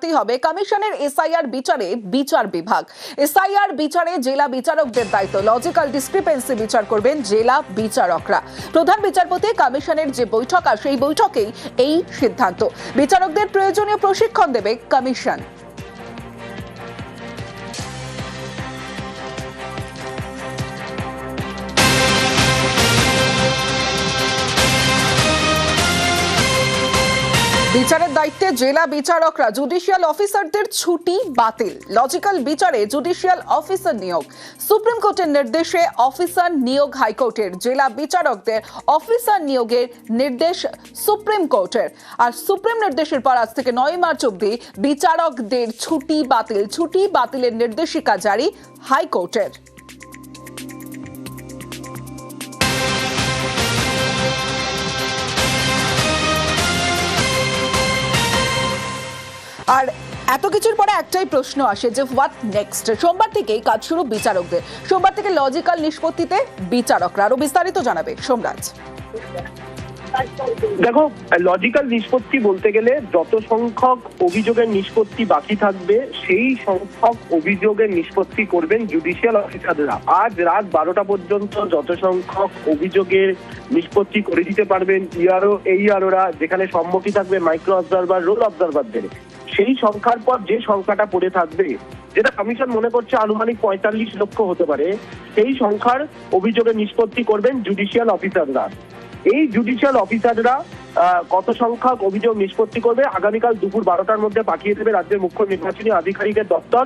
হবে কমিশনের এসআইআর বিচারে বিচার বিভাগ। এসআইআর বিচারে জেলা বিচারকদের দায়িত্ব। লজিক্যাল ডিসক্রিপেন্সি বিচার করবেন জেলা বিচারকরা। প্রধান বিচারপতি কমিশনের যে বৈঠক আর সেই বৈঠকেই এই সিদ্ধান্ত। বিচারকদের প্রয়োজনীয় প্রশিক্ষণ দেবে কমিশন। বিচারের দায়িত্বে জেলা বিচারকরা। জুডিশিয়াল অফিসারদের ছুটি বাতিল। লজিক্যাল বিচারে জুডিশিয়াল অফিসার নিয়োগ। সুপ্রিম কোর্টের নির্দেশে অফিসার নিয়োগ হাইকোর্টের। জেলা বিচারকদের অফিসার নিয়োগের নির্দেশ সুপ্রিম কোর্টের। আর সুপ্রিম নির্দেশের পর আজ থেকে 9 মার্চ অবধি বিচারকদের ছুটি বাতিল। ছুটি বাতিলের নির্দেশিকা জারি হাইকোর্টের। আর এত কিছুর পরে একটাই প্রশ্ন আসে যে হোয়াট নেক্সট। সোমবার থেকেই কাজ শুরু বিচারকদের। সোমবার থেকে লজিক্যাল নিষ্পত্তিতে বিচারকরা। আরো বিস্তারিত জানাবে সোমরাজ। দেখো, লজিক্যাল নিষ্পত্তি বলতে গেলে যত সংখ্যক অভিযোগের নিষ্পত্তি বাকি থাকবে সেই সংখ্যক অভিযোগের নিষ্পত্তি করবেন জুডিশিয়াল অফিসাররা। আজ রাত 12টা পর্যন্ত যত সংখ্যক অভিযোগের নিষ্পত্তি করে দিতে পারবেন ইআরও এইআরওরা, যেখানে সম্মতি থাকবে মাইক্রো অবজারভার, রোল অবজারভারদের, সেই সংখ্যার পর যে সংখ্যাটা পড়ে থাকবে, যেটা কমিশন মনে করছে আনুমানিক 45 লক্ষ হতে পারে, সেই সংখ্যার অভিযোগের নিষ্পত্তি করবেন জুডিশিয়াল অফিসাররা। এই জুডিশিয়াল অফিসাররা কত সংখ্যক অভিযোগ নিষ্পত্তি করবে আগামীকাল দুপুর 12টার মধ্যে পাঠিয়ে দেবে রাজ্যের মুখ্য নির্বাচনী আধিকারিকের দপ্তর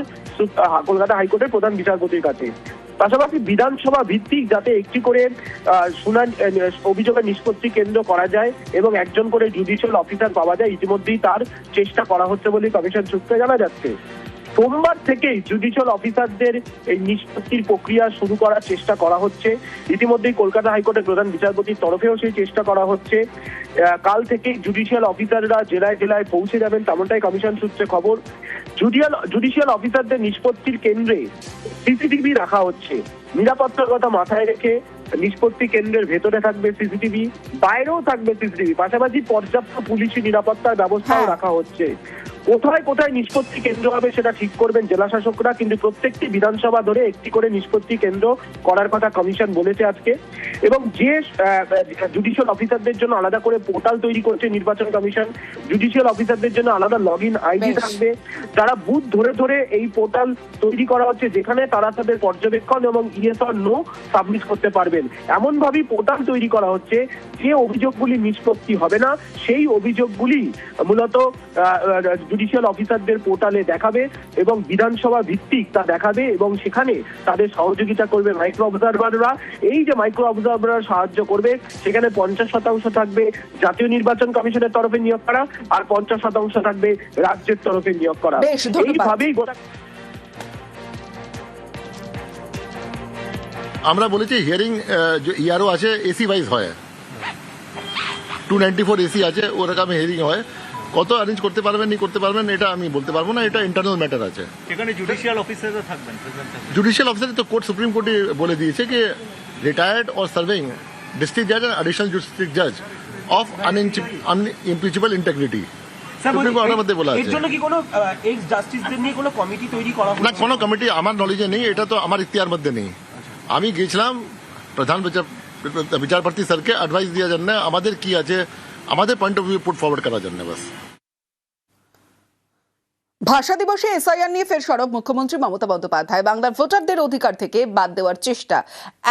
কলকাতা হাইকোর্টের প্রধান বিচারপতির কাছে। পাশাপাশি বিধানসভা ভিত্তিক যাতে একটি করে অভিযোগের নিষ্পত্তি কেন্দ্র করা যায় এবং একজন করে জুডিশিয়াল অফিসার পাওয়া যায়, ইতিমধ্যেই তার চেষ্টা করা হচ্ছে বলে কমিশন সূত্রে জানা যাচ্ছে। সোমবার থেকেই জুডিশিয়াল অফিসারদের এই নিষ্পত্তির প্রক্রিয়া শুরু করার চেষ্টা করা হচ্ছে। ইতিমধ্যেই কলকাতা হাইকোর্টের প্রধান বিচারপতির তরফেও সেই চেষ্টা করা হচ্ছে। কাল থেকেই জুডিশিয়াল অফিসাররা জেলায় জেলায় পৌঁছে যাবেন, তেমনটাই কমিশন সূত্রে খবর। জুডিশিয়াল অফিসারদের নিষ্পত্তির কেন্দ্রে সিসিটিভি রাখা হচ্ছে। নিরাপত্তার কথা মাথায় রেখে নিষ্পত্তি কেন্দ্রের ভেতরে থাকবে সিসিটিভি, বাইরেও থাকবে সিসিটিভি, পাশাপাশি পর্যাপ্ত পুলিশি নিরাপত্তার ব্যবস্থাও রাখা হচ্ছে। কোথায় কোথায় নিষ্পত্তি কেন্দ্র হবে সেটা ঠিক করবেন জেলা শাসকরা, কিন্তু প্রত্যেকটি বিধানসভা ধরে একটি করে নিষ্পত্তি কেন্দ্র করার কথা কমিশন বলেছে আজকে। এবং যে জুডিশিয়াল অফিসারদের জন্য আলাদা করে পোর্টাল তৈরি করছে নির্বাচন কমিশন, জুডিশিয়াল অফিসারদের জন্য আলাদা লগইন আইডি থাকবে। তারা বুথ ধরে ধরে এই পোর্টাল তৈরি করা হচ্ছে, যেখানে তারা তাদের পর্যবেক্ষণ এবং ইয়েস অর নো সাবমিট করতে পারবেন। এমন ভাবেই পোর্টাল তৈরি করা হচ্ছে যে অভিযোগগুলি নিষ্পত্তি হবে না সেই অভিযোগগুলি মূলত জুডিশিয়াল অফিসারদের পোর্টালে দেখাবে এবং বিধানসভা ভিত্তিক তা দেখাবে এবং সেখানে তাদের সহযোগিতা করবে মাইক্রো অবজারভাররা। এই যে মাইক্রো অবজারভাররা সাহায্য করবে, সেখানে 50% থাকবে জাতীয় নির্বাচন কমিশনের তরফে নিয়োগ করা আর 50% থাকবে রাজ্যের তরফে নিয়োগ করা। এইভাবেই আমরা বলেছি হিয়ারিং যে ইআরও আছে এসি ওয়াইজ হয়, 294 এসি আছে, ওরকম হিয়ারিং হয়। কত অ্যারেঞ্জ করতে পারবেন নি করতে পারবেন এটা আমি বলতে পারবো না, এটা ইন্টারনাল ম্যাটার আছে। এখানে জুডিশিয়াল অফিসাররা থাকবেন, জুডিশিয়াল অফিসার তো কোর্ট সুপ্রিম কোর্টে বলে দিয়েছে কি রিটায়ার্ড অর সার্ভিং ডিস্ট্রিক্ট জাজ এন্ড অ্যাডিশনাল ডিস্ট্রিক্ট জাজ অফ আনইমপিচেবল ইন্টিগ্রিটি। সুপ্রিম কোর্টের মধ্যে বলা আছে। এর জন্য কি কোনো এক্স জাস্টিসদের নিয়ে কোনো কমিটি তৈরি করা হচ্ছে? না, কোনো কমিটি আমার নলেজে নেই, এটা তো আমার ইখতিয়ার মধ্যে নেই। আমি গিয়েছিলাম প্রধান বিচারপতি স্যারকে অ্যাডভাইস দেওয়ার জন্য, আমাদের কি আছে আমাদের point of view put forward করার জন্য বাস। ভাষা দিবসে এসআইআর নিয়ে ফের সরব মুখ্যমন্ত্রী মমতা বন্দ্যোপাধ্যায়। বাংলার ভোটারদের অধিকার থেকে বাদ দেওয়ার চেষ্টা।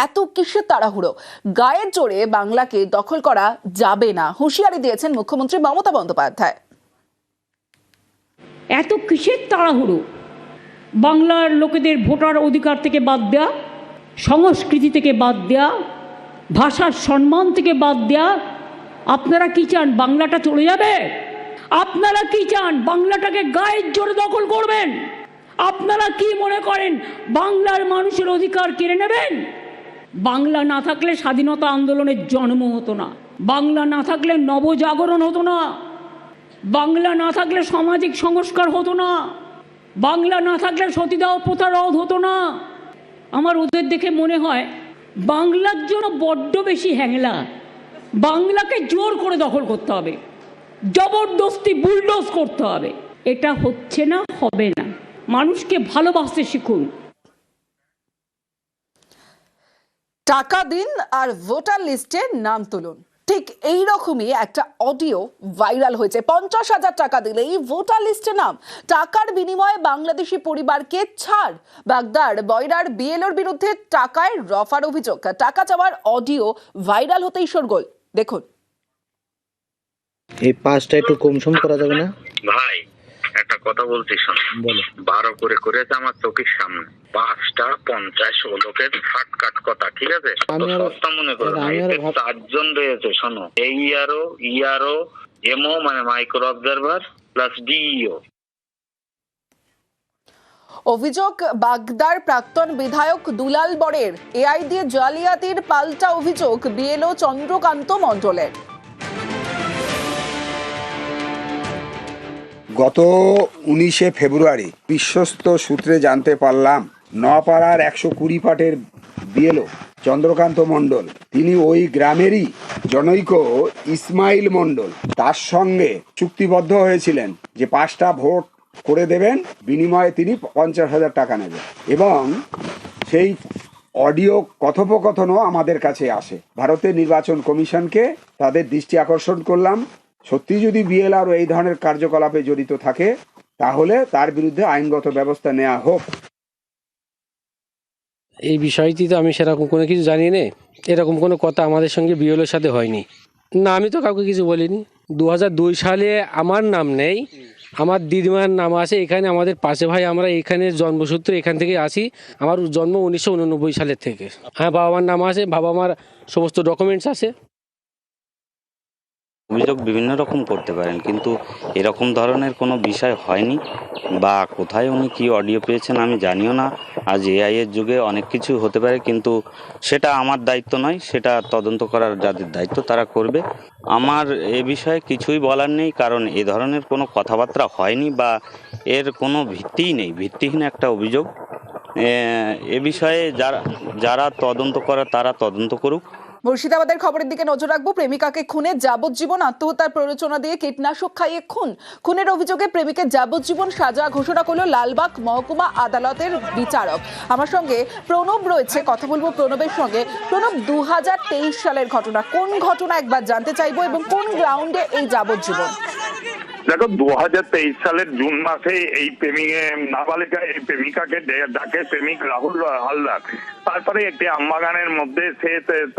এত কিসের তাড়াহুড়ো? গায়ের জোরে বাংলাকে দখল করা যাবে না, হুঁশিয়ারি দিয়েছেন মুখ্যমন্ত্রী মমতা বন্দ্যোপাধ্যায়। এত কিসের তাড়াহুড়ো? বাংলার লোকেদের ভোটার অধিকার থেকে বাদ দেয়া, সংস্কৃতি থেকে বাদ দেয়া, ভাষার সম্মান থেকে বাদ দেয়া। আপনারা কি চান বাংলাটা চলে যাবে? আপনারা কি চান বাংলাটাকে গায়ের জোরে দখল করবেন? আপনারা কি মনে করেন বাংলার মানুষের অধিকার কেড়ে নেবেন? বাংলা না থাকলে স্বাধীনতা আন্দোলনের জন্ম হতো না, বাংলা না থাকলে নবজাগরণ হতো না, বাংলা না থাকলে সামাজিক সংস্কার হতো না, বাংলা না থাকলে সতীদাহ প্রথা রোধ হতো না। আমার ওদের দেখে মনে হয় বাংলার জন্য বড্ড বেশি হ্যাংলা। বাংলাকে জোর করে দখল করতে হবে, জবরদস্তি বুলডোজ করতে হবে। এটা হচ্ছে না, হবে না। মানুষকে ভালোবাসতে শিখুন। টাকা দিন আর ভোটার লিস্টে নাম তুলুন, ঠিক এই রকমই একটা অডিও ভাইরাল হয়েছে। 50,000 টাকা দিলেই ভোটার লিস্টে নাম, টাকার বিনিময়ে বাংলাদেশি পরিবারকে ছাড়। বাগদার বয়রার বিএলওর বিরুদ্ধে টাকায় রফার অভিযোগ, টাকা চাওয়ার অডিও ভাইরাল হতেই শোরগোল। দেখুন। এই পাঁচটা একটু কম করা যাবে না ভাই? একটা কথা বলছি শোন, বলো। 12 করে আমার চোখের সামনে 5টা 50 লোকের ফাটকাট কথা, ঠিক আছে? আমি আরো- সস্তা মনে করো না, আমি আরো এতে ভাব- 4 জন রয়েছে। শোনো, ইআরও এমও মানে মাইক্রো অবজারভার প্লাস ডিইও। অভিযোগ বাগদার প্রাক্তন বিধায়ক দুলাল বরের। এআই দিয়ে জালিয়াতির পাল্টা অভিযোগ বিএলও চন্দ্রকান্ত মণ্ডলের। গত 19শে ফেব্রুয়ারি বিশ্বস্ত সূত্রে জানতে পারলাম নপাড়ার 120 পাটের বিএলও চন্দ্রকান্ত মণ্ডল, তিনি ওই গ্রামেরই জনৈক ইসমাইল মণ্ডল, তার সঙ্গে চুক্তিবদ্ধ হয়েছিলেন যে 5টা ভোট করে দেবেন, বিনিময়ে তিনি 50,000 টাকা নেবেন। এবং সেই অডিও কথোপকথনও আমাদের কাছে আসে। ভারতের নির্বাচন কমিশনকে তাদের দৃষ্টি আকর্ষণ করলাম, সত্যি যদি বিএলআর এই ধরনের কার্যকলাপে জড়িত থাকে তাহলে তার বিরুদ্ধে আইনগত ব্যবস্থা নেওয়া হোক। এই বিষয়টি তো আমি সেরকম কোনো কিছু জানি না, এরকম কোনো কথা আমাদের সঙ্গে বিএলওর সাথে হয়নি। না, আমি তো কাউকে কিছু বলিনি। 2002 সালে আমার নাম নেই, আমার দিদিমার নাম আছে এখানে। আমাদের পাশে ভাই, আমরা এখানে জন্মসূত্রে এখান থেকে আসি। আমার জন্ম 1989 সালের থেকে। হ্যাঁ, বাবা মার নাম আছে, বাবা মার সমস্ত ডকুমেন্টস আছে। অভিযোগ বিভিন্ন রকম করতে পারেন, কিন্তু এরকম ধরনের কোনো বিষয় হয়নি। বা কোথায় উনি কি অডিও পেয়েছেন আমি জানিও না। আজ এআই এর যুগে অনেক কিছু হতে পারে, কিন্তু সেটা আমার দায়িত্ব নয়, সেটা তদন্ত করার যাদের দায়িত্ব তারা করবে। আমার এ বিষয়ে কিছুই বলার নেই, কারণ এ ধরনের কোনো কথাবার্তা হয়নি বা এর কোনো ভিত্তিই নেই, ভিত্তিহীন একটা অভিযোগ। এ বিষয়ে যারা তদন্ত করে তারা তদন্ত করুক। মুর্শিদাবাদের খবরের দিকে নজর রাখবো। প্রেমিকাকে খুনে যাবজ্জীবন, আত্মহত্যার প্ররোচনা দিয়ে কীটনাশক খাইয়ে খুন। খুনের অভিযোগে প্রেমিকের যাবজ্জীবন সাজা ঘোষণা করলো লালবাগ মহকুমা আদালতের বিচারক। আমার সঙ্গে প্রণব রয়েছে, কথা বলবো প্রণবের সঙ্গে। প্রণব, 2023 সালের ঘটনা, কোন ঘটনা একবার জানতে চাইবো এবং কোন গ্রাউন্ডে এই যাবজ্জীবন? দেখো, 2023 সালের জুন মাসে এই নাবালিকা এই প্রেমিকাকে ডাকে প্রেমিক রাহুল হালদার। তারপরে একটি আমবাগানের মধ্যে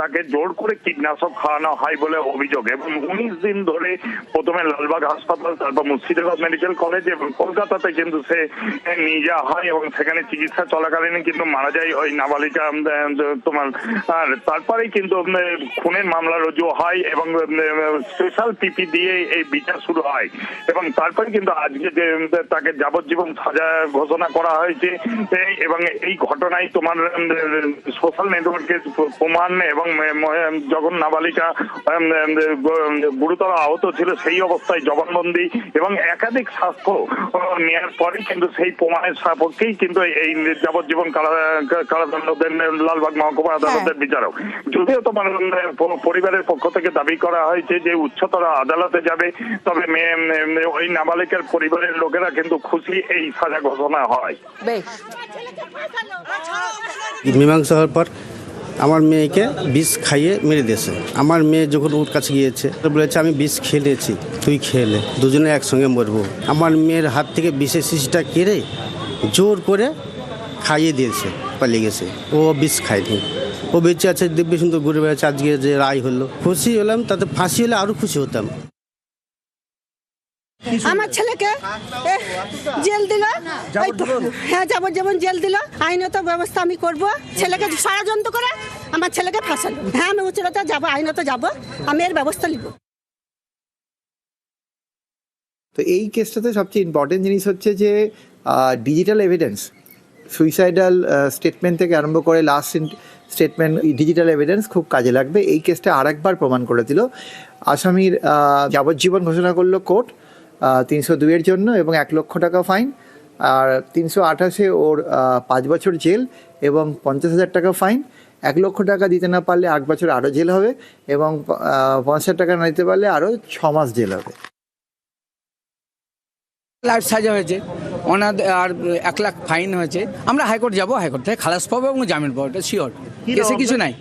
তাকে জোর করে কীটনাশক খাওয়ানো হয় বলে অভিযোগ, এবং 19 দিন ধরে প্রথমে লালবাগ হাসপাতাল, তারপর মুর্শিদাবাদ মেডিকেল কলেজ এবং কলকাতাতে কিন্তু সে নিয়ে যাওয়া হয়, এবং সেখানে চিকিৎসা চলাকালীন কিন্তু মারা যায় ওই নাবালিকা তোমার। আর তারপরেই কিন্তু খুনের মামলা রুজু হয় এবং স্পেশাল পিপি দিয়ে এই বিচার শুরু হয়, এবং তারপরে কিন্তু আজকে যে তাকে যাবজ্জীবন সাজা ঘোষণা করা হয়েছে। এবং এই ঘটনায় তোমার সোশ্যাল নেটওয়ার্কের প্রমাণ, এবং যখন নাবালিকা গুরুতর আহত ছিল সেই অবস্থায় জবানবন্দি এবং একাধিক সাক্ষ্য নেওয়ার পরে কিন্তু সেই প্রমাণের সাপেক্ষেই কিন্তু এই যাবজ্জীবন কারাদণ্ড দেন লালবাগ মহকুমা আদালতের বিচারক। যদিও তোমার পরিবারের পক্ষ থেকে দাবি করা হয়েছে যে উচ্চতর আদালতে যাবে, তবে ওই নাবালিকার পরিবারের লোকেরা কিন্তু খুশি এই সাজা ঘোষণা হয়। বেশ, মীমাংসা হওয়ার পর আমার মেয়েকে বিষ খাইয়ে মেরে দিয়েছে। আমার মেয়ে যখন ওর কাছে গিয়েছে বলেছে আমি বিষ খেলেছি, তুই খেলে, দুজনে একসঙ্গে মরবো। আমার মেয়ের হাত থেকে বিষের শিশিটা কেড়ে জোর করে খাইয়ে দিয়েছে, পালিয়ে গেছে। ও বিষ খায়নি, ও বেঁচে আছে, দিব্যি সুন্দর ঘুরে বেড়াচ্ছে। আজকে যে রায় হলো খুশি হলাম, তাতে ফাঁসি হলে আরও খুশি হতাম। আমার ছেলেকে জেল দিল, হ্যাঁ যাবজ্জীবন জেল দিল। আইনত ব্যবস্থা আমি করব। ছেলেকে ষড়যন্ত্র করে আমার ছেলেকে ফাঁসালো। হ্যাঁ, আমি উচ্চতা যাবো, আইনত যাবো, আমি এর ব্যবস্থা নিব। তো এই কেসটাতে সবচেয়ে ইম্পর্টেন্ট জিনিস হচ্ছে যে ডিজিটাল এভিডেন্স, সুইসাইডাল স্টেটমেন্ট থেকে আরম্ভ করে লাস্ট স্টেটমেন্ট, ডিজিটাল এভিডেন্স খুব কাজে লাগবে। এই কেসটা আরেকবার প্রমাণ করে দিল। আসামির যাবজ্জীবন ঘোষণা করলো কোর্ট 302 জন্য এবং 1 লক্ষ টাকা ফাইন, আর 328 ওর 5 বছর জেল এবং 50,000 টাকা ফাইন। 1 লক্ষ টাকা দিতে না পারলে 8 বছর আরও জেল হবে, এবং 50,000 টাকা না দিতে পারলে আরও 6 মাস জেল হবে। লাইফ সাজা হয়েছে, ওনাদের আর 1 লাখ ফাইন হয়েছে। আমরা হাইকোর্ট যাব, হাইকোর্ট থেকে খালাস পাবো এবং জামিন পাবো, এটা শিওর, এসে কিছু নাই।